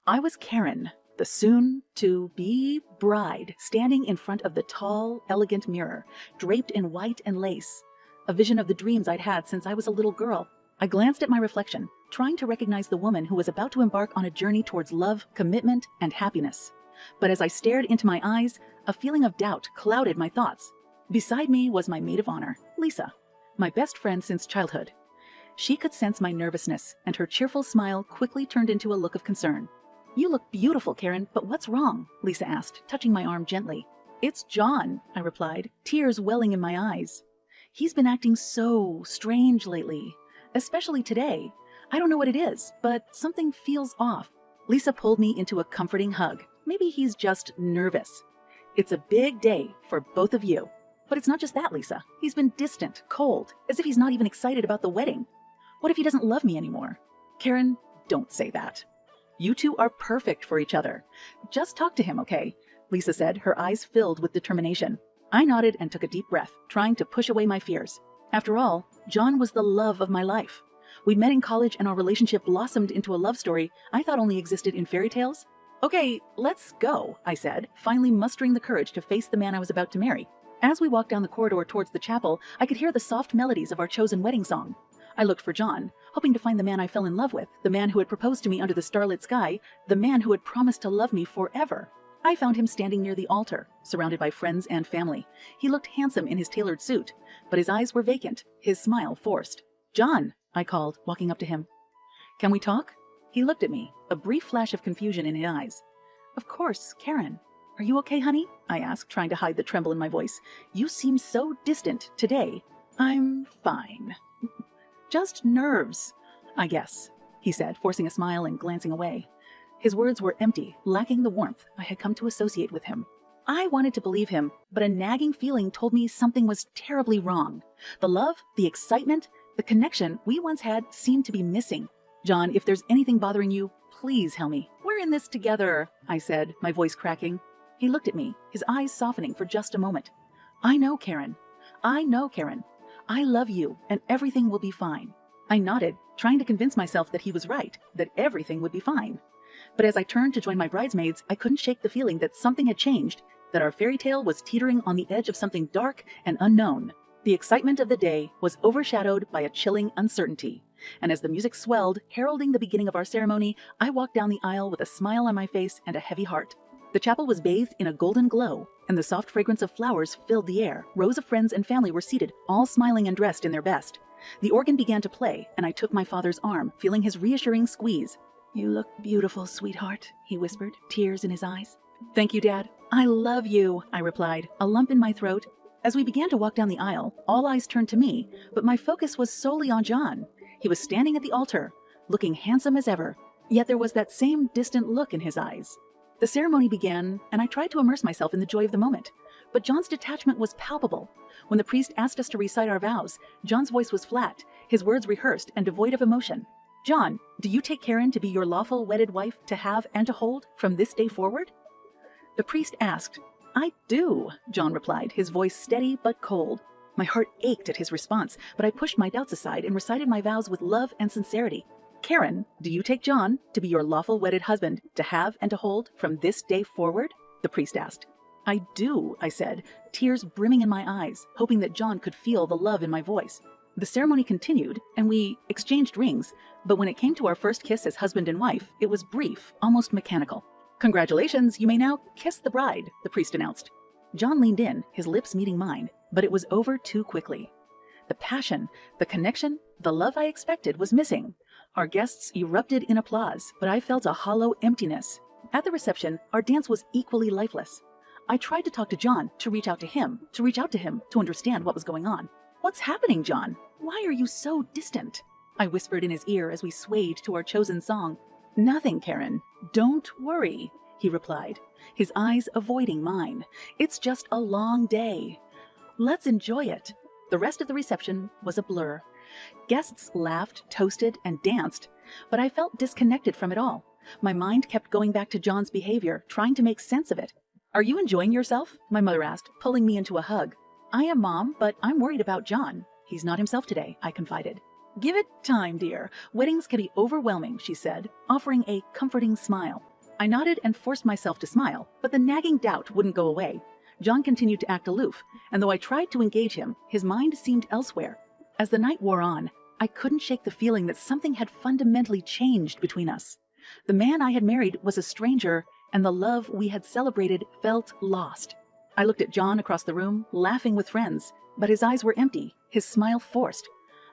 I was Karen, the soon-to-be bride, standing in front of the tall, elegant mirror, draped in white and lace, a vision of the dreams I'd had since I was a little girl. I glanced at my reflection, trying to recognize the woman who was about to embark on a journey towards love, commitment, and happiness. But as I stared into my eyes, a feeling of doubt clouded my thoughts. Beside me was my maid of honor, Lisa, my best friend since childhood. She could sense my nervousness, and her cheerful smile quickly turned into a look of concern. "You look beautiful, Karen, but what's wrong?" Lisa asked, touching my arm gently. "It's John," I replied, tears welling in my eyes. "He's been acting so strange lately, especially today. I don't know what it is, but something feels off." Lisa pulled me into a comforting hug. "Maybe he's just nervous. It's a big day for both of you." "But it's not just that, Lisa. He's been distant, cold, as if he's not even excited about the wedding. What if he doesn't love me anymore?" "Karen, don't say that. You two are perfect for each other. Just talk to him, okay?" Lisa said, her eyes filled with determination. I nodded and took a deep breath, trying to push away my fears. After all, John was the love of my life. We'd met in college and our relationship blossomed into a love story I thought only existed in fairy tales. "Okay, let's go," I said, finally mustering the courage to face the man I was about to marry. As we walked down the corridor towards the chapel, I could hear the soft melodies of our chosen wedding song. I looked for John, hoping to find the man I fell in love with, the man who had proposed to me under the starlit sky, the man who had promised to love me forever. I found him standing near the altar, surrounded by friends and family. He looked handsome in his tailored suit, but his eyes were vacant, his smile forced. "John," I called, walking up to him. "Can we talk?" He looked at me, a brief flash of confusion in his eyes. "Of course, Karen. Are you okay, honey?" I asked, trying to hide the tremble in my voice. "You seem so distant today." "I'm fine. Just nerves, I guess," he said, forcing a smile and glancing away. His words were empty, lacking the warmth I had come to associate with him. I wanted to believe him, but a nagging feeling told me something was terribly wrong. The love, the excitement, the connection we once had seemed to be missing. "John, if there's anything bothering you, please tell me. We're in this together," I said, my voice cracking. He looked at me, his eyes softening for just a moment. I know, Karen. I love you, and everything will be fine." I nodded, trying to convince myself that he was right, that everything would be fine. But as I turned to join my bridesmaids, I couldn't shake the feeling that something had changed, that our fairy tale was teetering on the edge of something dark and unknown. The excitement of the day was overshadowed by a chilling uncertainty, and as the music swelled, heralding the beginning of our ceremony, I walked down the aisle with a smile on my face and a heavy heart. The chapel was bathed in a golden glow, and the soft fragrance of flowers filled the air. Rows of friends and family were seated, all smiling and dressed in their best. The organ began to play, and I took my father's arm, feeling his reassuring squeeze. "You look beautiful, sweetheart," he whispered, tears in his eyes. "Thank you, Dad. I love you," I replied, a lump in my throat. As we began to walk down the aisle, all eyes turned to me, but my focus was solely on John. He was standing at the altar, looking handsome as ever, yet there was that same distant look in his eyes. The ceremony began, and I tried to immerse myself in the joy of the moment. But John's detachment was palpable. When the priest asked us to recite our vows, John's voice was flat, his words rehearsed and devoid of emotion. "John, do you take Karen to be your lawful wedded wife to have and to hold from this day forward?" The priest asked. "I do," John replied, his voice steady but cold. My heart ached at his response, but I pushed my doubts aside and recited my vows with love and sincerity. "Karen, do you take John to be your lawful wedded husband to have and to hold from this day forward?" the priest asked. "I do," I said, tears brimming in my eyes, hoping that John could feel the love in my voice. The ceremony continued, and we exchanged rings, but when it came to our first kiss as husband and wife, it was brief, almost mechanical. "Congratulations, you may now kiss the bride," the priest announced. John leaned in, his lips meeting mine, but it was over too quickly. The passion, the connection, the love I expected was missing. Our guests erupted in applause, but I felt a hollow emptiness. At the reception, our dance was equally lifeless. I tried to talk to John, to reach out to him, to understand what was going on. "What's happening, John? Why are you so distant?" I whispered in his ear as we swayed to our chosen song. "Nothing, Karen. Don't worry," he replied, his eyes avoiding mine. "It's just a long day. Let's enjoy it." The rest of the reception was a blur. Guests laughed, toasted, and danced, but I felt disconnected from it all. My mind kept going back to John's behavior, trying to make sense of it. "Are you enjoying yourself?" my mother asked, pulling me into a hug. "I am, Mom, but I'm worried about John. He's not himself today," I confided. "Give it time, dear. Weddings can be overwhelming," she said, offering a comforting smile. I nodded and forced myself to smile, but the nagging doubt wouldn't go away. John continued to act aloof, and though I tried to engage him, his mind seemed elsewhere. As the night wore on, I couldn't shake the feeling that something had fundamentally changed between us. The man I had married was a stranger, and the love we had celebrated felt lost. I looked at John across the room, laughing with friends, but his eyes were empty, his smile forced.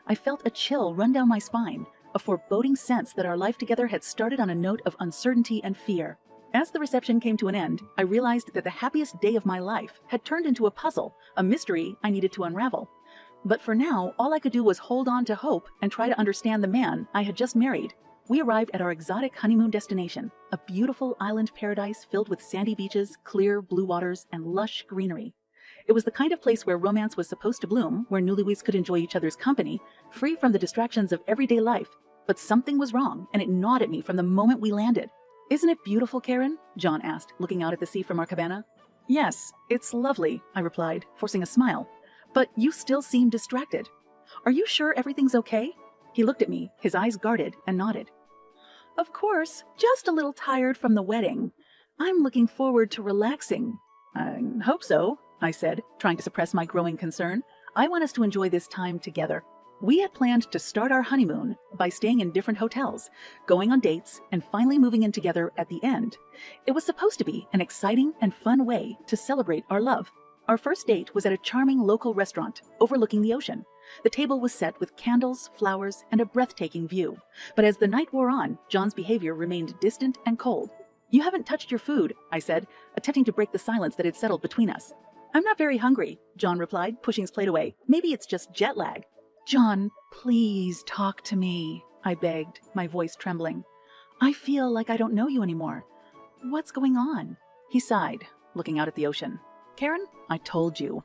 I felt a chill run down my spine, a foreboding sense that our life together had started on a note of uncertainty and fear. As the reception came to an end, I realized that the happiest day of my life had turned into a puzzle, a mystery I needed to unravel. But for now, all I could do was hold on to hope and try to understand the man I had just married. We arrived at our exotic honeymoon destination, a beautiful island paradise filled with sandy beaches, clear blue waters, and lush greenery. It was the kind of place where romance was supposed to bloom, where newlyweds could enjoy each other's company, free from the distractions of everyday life. But something was wrong, and it gnawed at me from the moment we landed. "Isn't it beautiful, Karen?" John asked, looking out at the sea from our cabana. "Yes, it's lovely," I replied, forcing a smile. "But you still seem distracted. Are you sure everything's okay?" He looked at me, his eyes guarded, and nodded. "Of course, just a little tired from the wedding. I'm looking forward to relaxing." "I hope so," I said, trying to suppress my growing concern. "I want us to enjoy this time together." We had planned to start our honeymoon by staying in different hotels, going on dates, and finally moving in together at the end. It was supposed to be an exciting and fun way to celebrate our love. Our first date was at a charming local restaurant overlooking the ocean. The table was set with candles, flowers, and a breathtaking view. But as the night wore on, John's behavior remained distant and cold. "You haven't touched your food," I said, attempting to break the silence that had settled between us. "I'm not very hungry," John replied, pushing his plate away. "Maybe it's just jet lag." "John, please talk to me," I begged, my voice trembling. "I feel like I don't know you anymore. What's going on?" He sighed, looking out at the ocean. "Karen, I told you.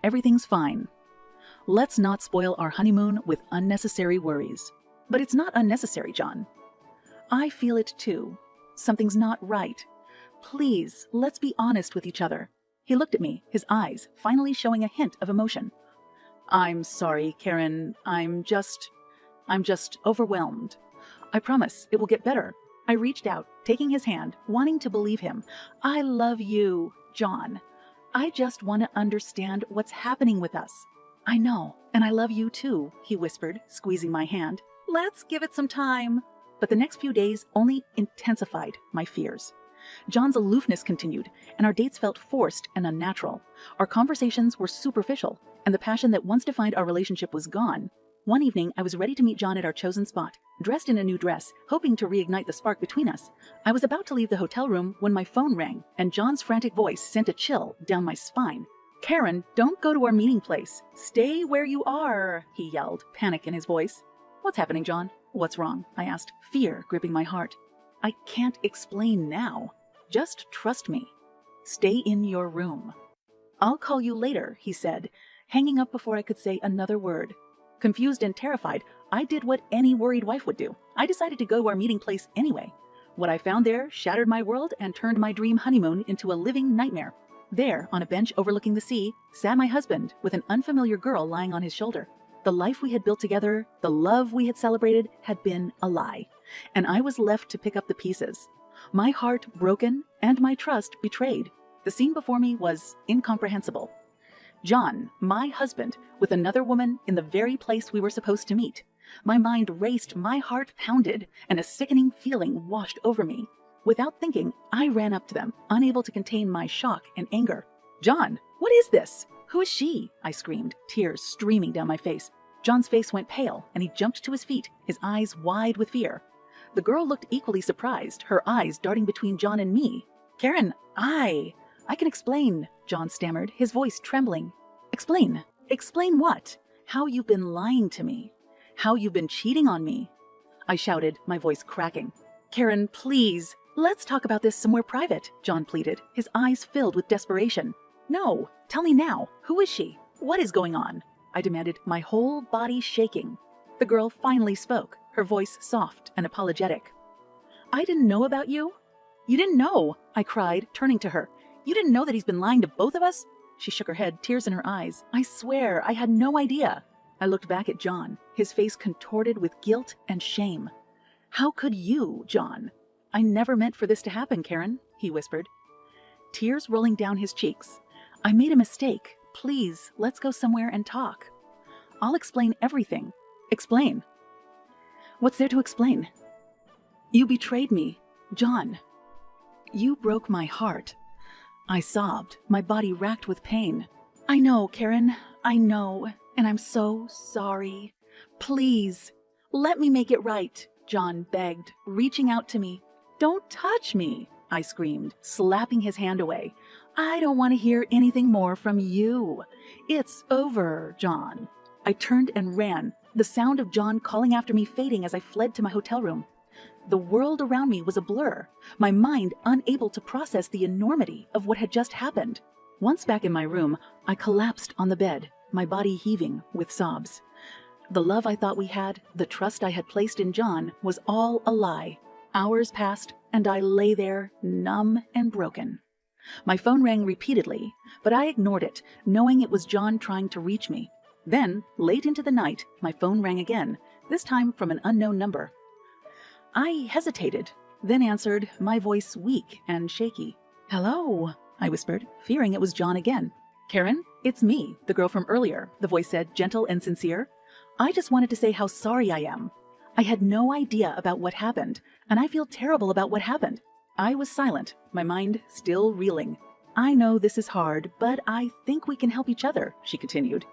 Everything's fine. Let's not spoil our honeymoon with unnecessary worries." "But it's not unnecessary, John." "I feel it too. Something's not right. Please, let's be honest with each other." He looked at me, his eyes finally showing a hint of emotion. "I'm sorry, Karen. I'm just overwhelmed. I promise it will get better." I reached out, taking his hand, wanting to believe him. "I love you, John. I just want to understand what's happening with us." "I know, and I love you too," he whispered, squeezing my hand. "Let's give it some time." But the next few days only intensified my fears. John's aloofness continued, and our dates felt forced and unnatural. Our conversations were superficial, and the passion that once defined our relationship was gone. One evening, I was ready to meet John at our chosen spot, dressed in a new dress, hoping to reignite the spark between us. I was about to leave the hotel room when my phone rang, and John's frantic voice sent a chill down my spine. "Karen, don't go to our meeting place. Stay where you are," he yelled, panic in his voice. "What's happening, John? What's wrong?" I asked, fear gripping my heart. "I can't explain now. Just trust me. Stay in your room." "I'll call you later," he said, hanging up before I could say another word. Confused and terrified, I did what any worried wife would do. I decided to go to our meeting place anyway. What I found there shattered my world and turned my dream honeymoon into a living nightmare. There, on a bench overlooking the sea, sat my husband with an unfamiliar girl lying on his shoulder. The life we had built together, the love we had celebrated, had been a lie, and I was left to pick up the pieces. My heart broken and my trust betrayed. The scene before me was incomprehensible. John, my husband, with another woman in the very place we were supposed to meet. My mind raced, my heart pounded, and a sickening feeling washed over me. Without thinking, I ran up to them, unable to contain my shock and anger. "John, what is this? Who is she?" I screamed, tears streaming down my face. John's face went pale, and he jumped to his feet, his eyes wide with fear. The girl looked equally surprised, her eyes darting between John and me. "Karen, I can explain," John stammered, his voice trembling. "Explain? Explain what? How you've been lying to me. How you've been cheating on me." I shouted, my voice cracking. "Karen, please, let's talk about this somewhere private," John pleaded, his eyes filled with desperation. "No, tell me now. Who is she? What is going on?" I demanded, my whole body shaking. The girl finally spoke, her voice soft and apologetic. "I didn't know about you." "You didn't know?" I cried, turning to her. "You didn't know that he's been lying to both of us?" She shook her head, tears in her eyes. "I swear, I had no idea." I looked back at John, his face contorted with guilt and shame. "How could you, John?" I never meant for this to happen, Karen, he whispered, tears rolling down his cheeks. I made a mistake. Please, let's go somewhere and talk. I'll explain everything. Explain. What's there to explain? You betrayed me, John. You broke my heart. I sobbed, my body racked with pain. I know, Karen, I know, and I'm so sorry. Please, let me make it right, John begged, reaching out to me. Don't touch me, I screamed, slapping his hand away. I don't want to hear anything more from you. It's over, John. I turned and ran, the sound of John calling after me fading as I fled to my hotel room. The world around me was a blur, my mind unable to process the enormity of what had just happened. Once back in my room, I collapsed on the bed, my body heaving with sobs. The love I thought we had, the trust I had placed in John, was all a lie. Hours passed, and I lay there, numb and broken. My phone rang repeatedly, but I ignored it, knowing it was John trying to reach me. Then, late into the night, my phone rang again, this time from an unknown number. I hesitated, then answered, my voice weak and shaky. Hello, I whispered, fearing it was John again. Karen, it's me, the girl from earlier, the voice said, gentle and sincere. I just wanted to say how sorry I am. I had no idea about what happened, and I feel terrible about what happened. I was silent, my mind still reeling. I know this is hard, but I think we can help each other, she continued.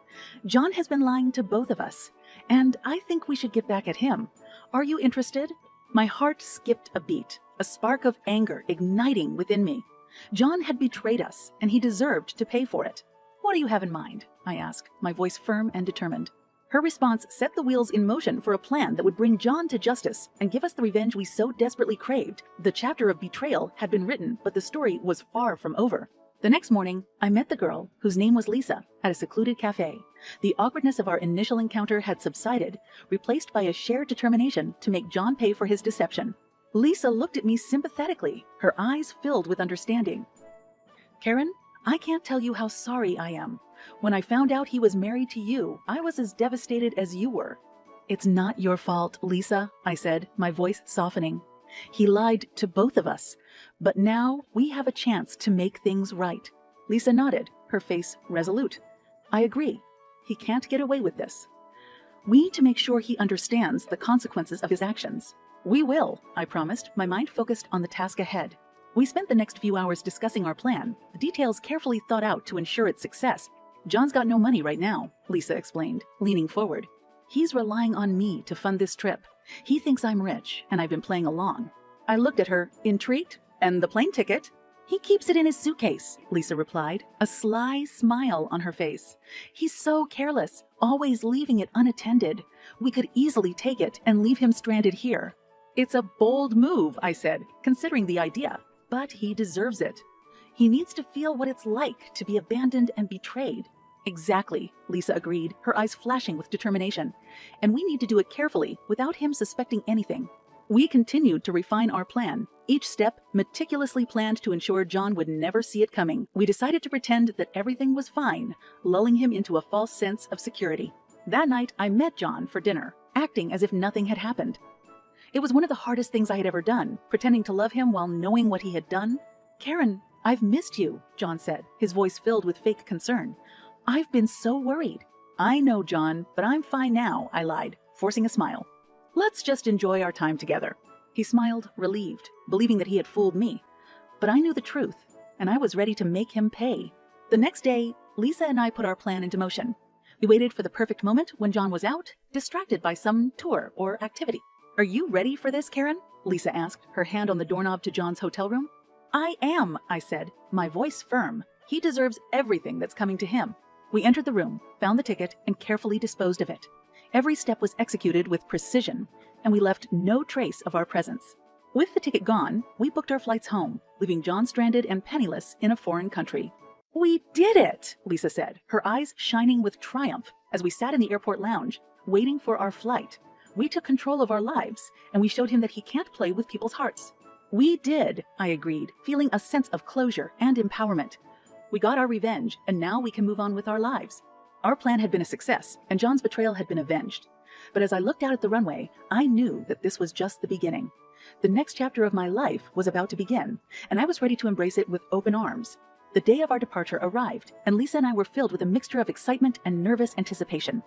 John has been lying to both of us, and I think we should get back at him. Are you interested? My heart skipped a beat, a spark of anger igniting within me. John had betrayed us, and he deserved to pay for it. What do you have in mind? I asked, my voice firm and determined. Her response set the wheels in motion for a plan that would bring John to justice and give us the revenge we so desperately craved. The chapter of betrayal had been written, but the story was far from over. The next morning, I met the girl, whose name was Lisa, at a secluded cafe. The awkwardness of our initial encounter had subsided, replaced by a shared determination to make John pay for his deception. Lisa looked at me sympathetically, her eyes filled with understanding. Karen, I can't tell you how sorry I am. When I found out he was married to you, I was as devastated as you were. It's not your fault, Lisa, I said, my voice softening. He lied to both of us, but now we have a chance to make things right. Lisa nodded, her face resolute. I agree. He can't get away with this. We need to make sure he understands the consequences of his actions. We will, I promised, my mind focused on the task ahead. We spent the next few hours discussing our plan, the details carefully thought out to ensure its success. John's got no money right now, Lisa explained, leaning forward. He's relying on me to fund this trip. He thinks I'm rich, and I've been playing along. I looked at her, intrigued. And the plane ticket? He keeps it in his suitcase, Lisa replied, a sly smile on her face. He's so careless, always leaving it unattended. We could easily take it and leave him stranded here. It's a bold move, I said, considering the idea. But he deserves it. He needs to feel what it's like to be abandoned and betrayed. Exactly, Lisa agreed, her eyes flashing with determination. And we need to do it carefully, without him suspecting anything. We continued to refine our plan, each step meticulously planned to ensure John would never see it coming. We decided to pretend that everything was fine, lulling him into a false sense of security. That night, I met John for dinner, acting as if nothing had happened. It was one of the hardest things I had ever done, pretending to love him while knowing what he had done. Karen, I've missed you, John said, his voice filled with fake concern. I've been so worried. I know, John, but I'm fine now, I lied, forcing a smile. Let's just enjoy our time together. He smiled, relieved, believing that he had fooled me. But I knew the truth, and I was ready to make him pay. The next day, Lisa and I put our plan into motion. We waited for the perfect moment when John was out, distracted by some tour or activity. Are you ready for this, Karen? Lisa asked, her hand on the doorknob to John's hotel room. I am, I said, my voice firm. He deserves everything that's coming to him. We entered the room, found the ticket, and carefully disposed of it. Every step was executed with precision, and we left no trace of our presence. With the ticket gone, we booked our flights home, leaving John stranded and penniless in a foreign country. We did it, Lisa said, her eyes shining with triumph as we sat in the airport lounge, waiting for our flight. We took control of our lives, and we showed him that he can't play with people's hearts. We did, I agreed, feeling a sense of closure and empowerment. We got our revenge, and now we can move on with our lives. Our plan had been a success, and John's betrayal had been avenged. But as I looked out at the runway, I knew that this was just the beginning. The next chapter of my life was about to begin, and I was ready to embrace it with open arms. The day of our departure arrived, and Lisa and I were filled with a mixture of excitement and nervous anticipation.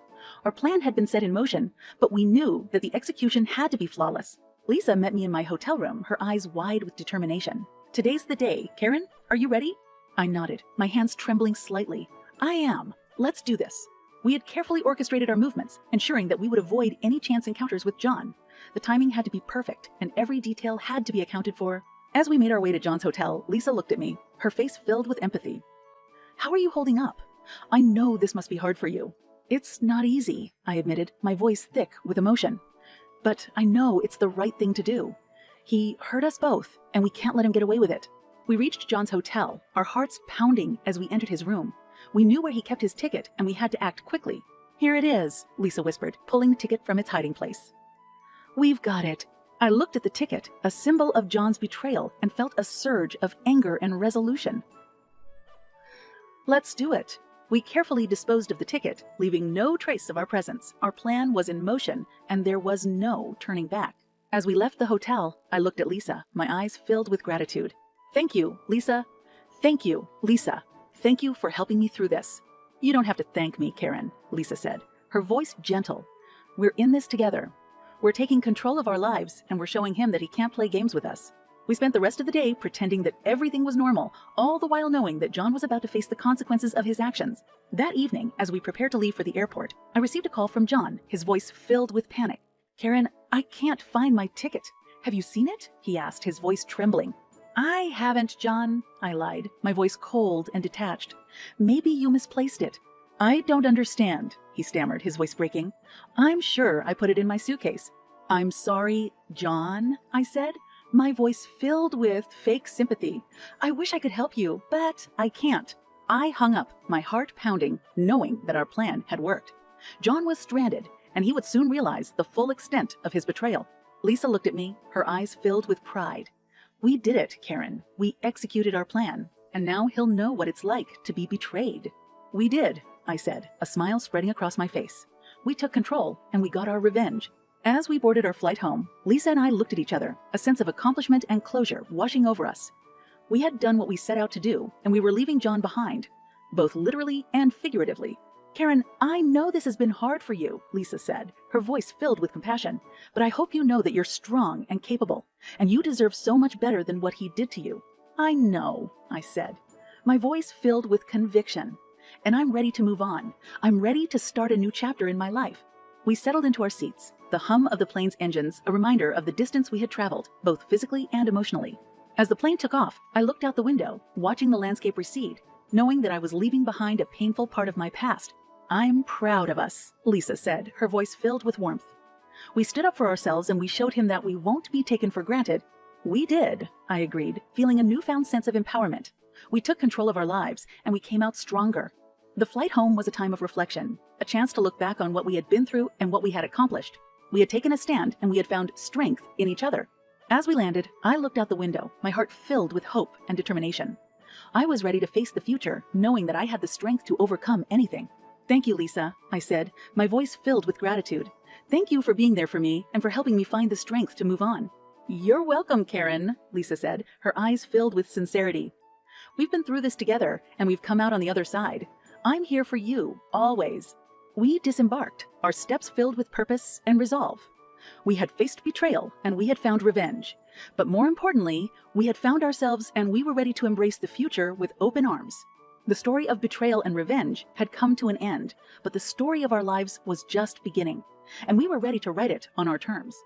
Our plan had been set in motion, but we knew that the execution had to be flawless. Lisa met me in my hotel room, her eyes wide with determination. "Today's the day. Karen, are you ready?" I nodded, my hands trembling slightly. "I am. Let's do this." We had carefully orchestrated our movements, ensuring that we would avoid any chance encounters with John. The timing had to be perfect, and every detail had to be accounted for. As we made our way to John's hotel, Lisa looked at me, her face filled with empathy. "How are you holding up? I know this must be hard for you." "It's not easy," I admitted, my voice thick with emotion. "But I know it's the right thing to do. He hurt us both, and we can't let him get away with it." We reached John's hotel, our hearts pounding as we entered his room. We knew where he kept his ticket, and we had to act quickly. "Here it is," Lisa whispered, pulling the ticket from its hiding place. "We've got it." I looked at the ticket, a symbol of John's betrayal, and felt a surge of anger and resolution. "Let's do it." We carefully disposed of the ticket, leaving no trace of our presence. Our plan was in motion, and there was no turning back. As we left the hotel, I looked at Lisa, my eyes filled with gratitude. "Thank you, Lisa. Thank you, Lisa. Thank you for helping me through this." "You don't have to thank me, Karen," Lisa said, her voice gentle. "We're in this together. We're taking control of our lives, and we're showing him that he can't play games with us." We spent the rest of the day pretending that everything was normal, all the while knowing that John was about to face the consequences of his actions. That evening, as we prepared to leave for the airport, I received a call from John, his voice filled with panic. "Karen, I can't find my ticket. Have you seen it?" he asked, his voice trembling. "I haven't, John," I lied, my voice cold and detached. "Maybe you misplaced it." "I don't understand," he stammered, his voice breaking. "I'm sure I put it in my suitcase." "I'm sorry, John," I said, my voice filled with fake sympathy. "I wish I could help you, but I can't." I hung up, my heart pounding, knowing that our plan had worked. John was stranded, and he would soon realize the full extent of his betrayal. Lisa looked at me, her eyes filled with pride. "We did it, Karen. We executed our plan, and now he'll know what it's like to be betrayed." "We did," I said, a smile spreading across my face. "We took control, and we got our revenge." As we boarded our flight home, Lisa and I looked at each other, a sense of accomplishment and closure washing over us. We had done what we set out to do, and we were leaving John behind, both literally and figuratively. "Karen, I know this has been hard for you," Lisa said, her voice filled with compassion, "but I hope you know that you're strong and capable, and you deserve so much better than what he did to you." "I know," I said, my voice filled with conviction. "And I'm ready to move on. I'm ready to start a new chapter in my life." We settled into our seats, the hum of the plane's engines a reminder of the distance we had traveled, both physically and emotionally. As the plane took off, I looked out the window, watching the landscape recede, knowing that I was leaving behind a painful part of my past. "I'm proud of us," Lisa said, her voice filled with warmth. "We stood up for ourselves and we showed him that we won't be taken for granted." "We did," I agreed, feeling a newfound sense of empowerment. We took control of our lives, and we came out stronger. The flight home was a time of reflection, a chance to look back on what we had been through and what we had accomplished. We had taken a stand, and we had found strength in each other. As we landed, I looked out the window, my heart filled with hope and determination. I was ready to face the future, knowing that I had the strength to overcome anything. "Thank you, Lisa," I said, my voice filled with gratitude. "Thank you for being there for me and for helping me find the strength to move on." "You're welcome, Karen," Lisa said, her eyes filled with sincerity. "We've been through this together, and we've come out on the other side. I'm here for you, always." We disembarked, our steps filled with purpose and resolve. We had faced betrayal, and we had found revenge. But more importantly, we had found ourselves, and we were ready to embrace the future with open arms. The story of betrayal and revenge had come to an end, but the story of our lives was just beginning, and we were ready to write it on our terms.